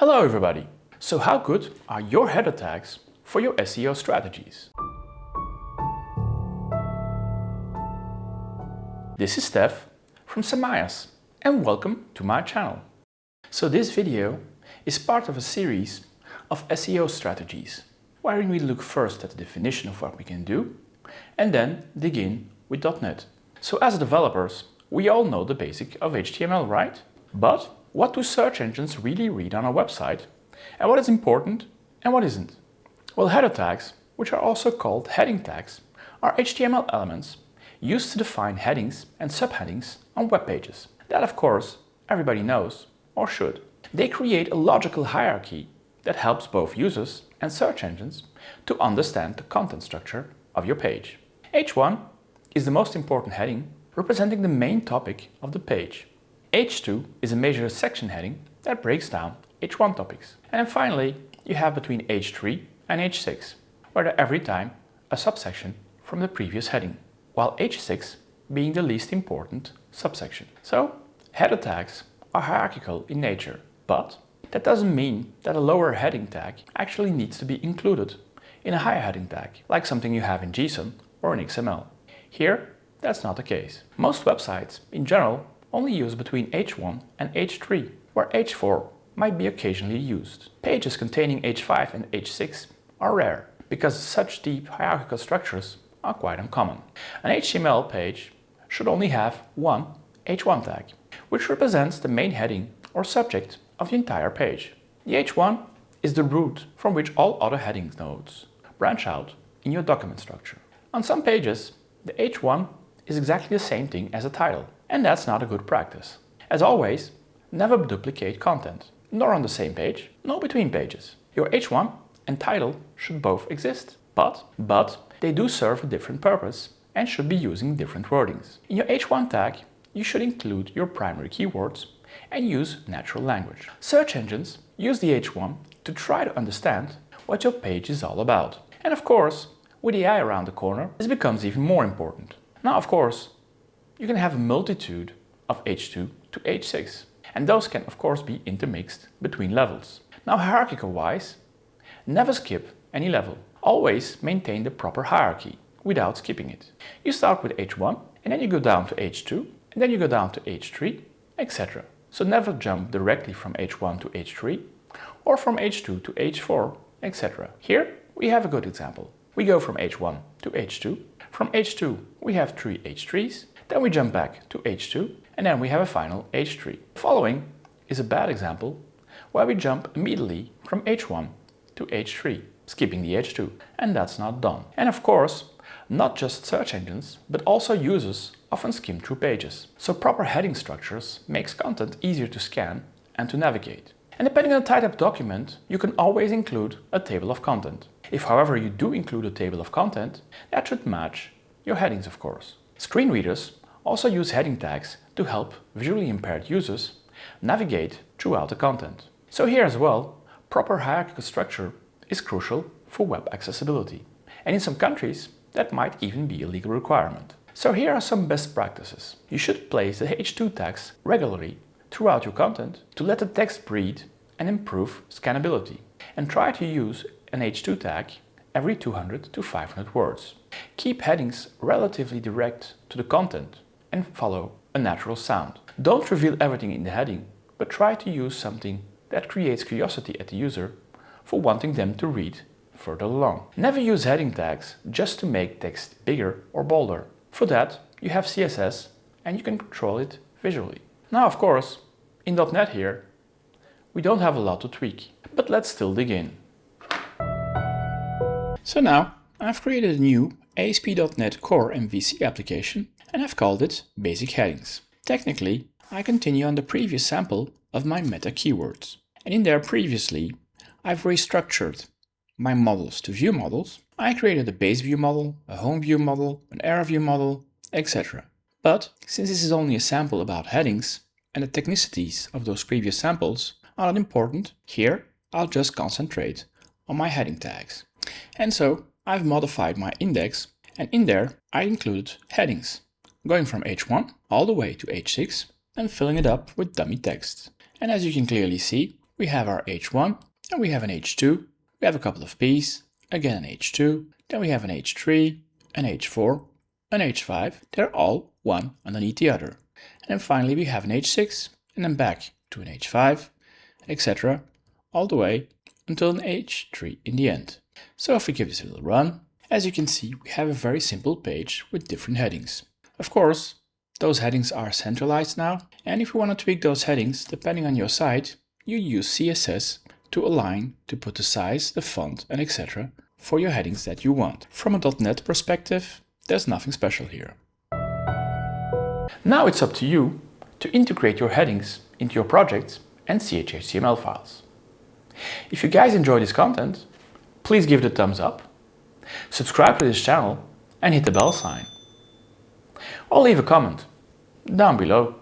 Hello everybody! So how good are your header tags for your SEO strategies? This is Stef from Samayas and welcome to my channel. So this video is part of a series of SEO strategies wherein we look first at the definition of what we can do and then dig in with .NET. So as developers, we all know the basic of HTML, right? But what do search engines really read on a website? And what is important and what isn't? Well, header tags, which are also called heading tags, are HTML elements used to define headings and subheadings on web pages. That, of course, everybody knows or should. They create a logical hierarchy that helps both users and search engines to understand the content structure of your page. H1 is the most important heading, representing the main topic of the page. H2 is a major section heading that breaks down H1 topics. And then finally, you have between H3 and H6, where there every time a subsection from the previous heading, while H6 being the least important subsection. So, header tags are hierarchical in nature, but that doesn't mean that a lower heading tag actually needs to be included in a higher heading tag, like something you have in JSON or in XML. Here, that's not the case. Most websites, in general, only use between H1 and H3, where H4 might be occasionally used. Pages containing H5 and H6 are rare, because such deep hierarchical structures are quite uncommon. An HTML page should only have one H1 tag, which represents the main heading or subject of the entire page. The H1 is the root from which all other heading nodes branch out in your document structure. On some pages, the H1 is exactly the same thing as a title, and that's not a good practice. As always, never duplicate content, nor on the same page, nor between pages. Your H1 and title should both exist, but they do serve a different purpose and should be using different wordings. In your H1 tag, you should include your primary keywords and use natural language. Search engines use the H1 to try to understand what your page is all about. And of course, with AI around the corner, this becomes even more important. Now, of course, you can have a multitude of H2 to H6, and those can of course be intermixed between levels. Now, hierarchical-wise, never skip any level. Always maintain the proper hierarchy without skipping it. You start with H1 and then you go down to H2 and then you go down to H3, etc. So never jump directly from H1 to H3 or from H2 to H4, etc. Here we have a good example. We go from H1 to H2. From H2 we have 3 H3s, then we jump back to H2 and then we have a final H3. The following is a bad example where we jump immediately from H1 to H3, skipping the H2, and that's not done. And of course, not just search engines, but also users often skim through pages. So proper heading structures makes content easier to scan and to navigate. And depending on the type of document, you can always include a table of content. If, however, you do include a table of content, that should match your headings, of course. Screen readers also use heading tags to help visually impaired users navigate throughout the content. So here as well, proper hierarchical structure is crucial for web accessibility. And in some countries, that might even be a legal requirement. So here are some best practices. You should place the H2 tags regularly throughout your content to let the text breathe and improve scannability. And try to use an H2 tag every 200 to 500 words. Keep headings relatively direct to the content and follow a natural sound. Don't reveal everything in the heading, but try to use something that creates curiosity at the user for wanting them to read further along. Never use heading tags just to make text bigger or bolder. For that, you have CSS and you can control it visually. Now, of course, in .NET here, we don't have a lot to tweak, but let's still dig in. So now, I've created a new ASP.NET Core MVC application and I've called it Basic Headings. Technically, I continue on the previous sample of my meta keywords. And in there previously, I've restructured my models to view models. I created a base view model, a home view model, an area view model, etc. But since this is only a sample about headings and the technicities of those previous samples are not important, here I'll just concentrate on my heading tags. And so I've modified my index and in there I included headings, going from H1 all the way to H6 and filling it up with dummy text. And as you can clearly see, we have our H1, then we have an H2, we have a couple of P's, again an H2, then we have an H3, an H4, an H5. They're all one underneath the other. And then finally we have an H6, and then back to an H5, etc. all the way until an H3 in the end. So if we give this a little run, as you can see, we have a very simple page with different headings. Of course, those headings are centralized now, and if you want to tweak those headings, depending on your site, you use CSS to align, to put the size, the font, and etc. for your headings that you want. From a .NET perspective, there's nothing special here. Now it's up to you to integrate your headings into your projects and HTML files. If you guys enjoy this content, please give it a thumbs up, subscribe to this channel and hit the bell sign. Or leave a comment down below.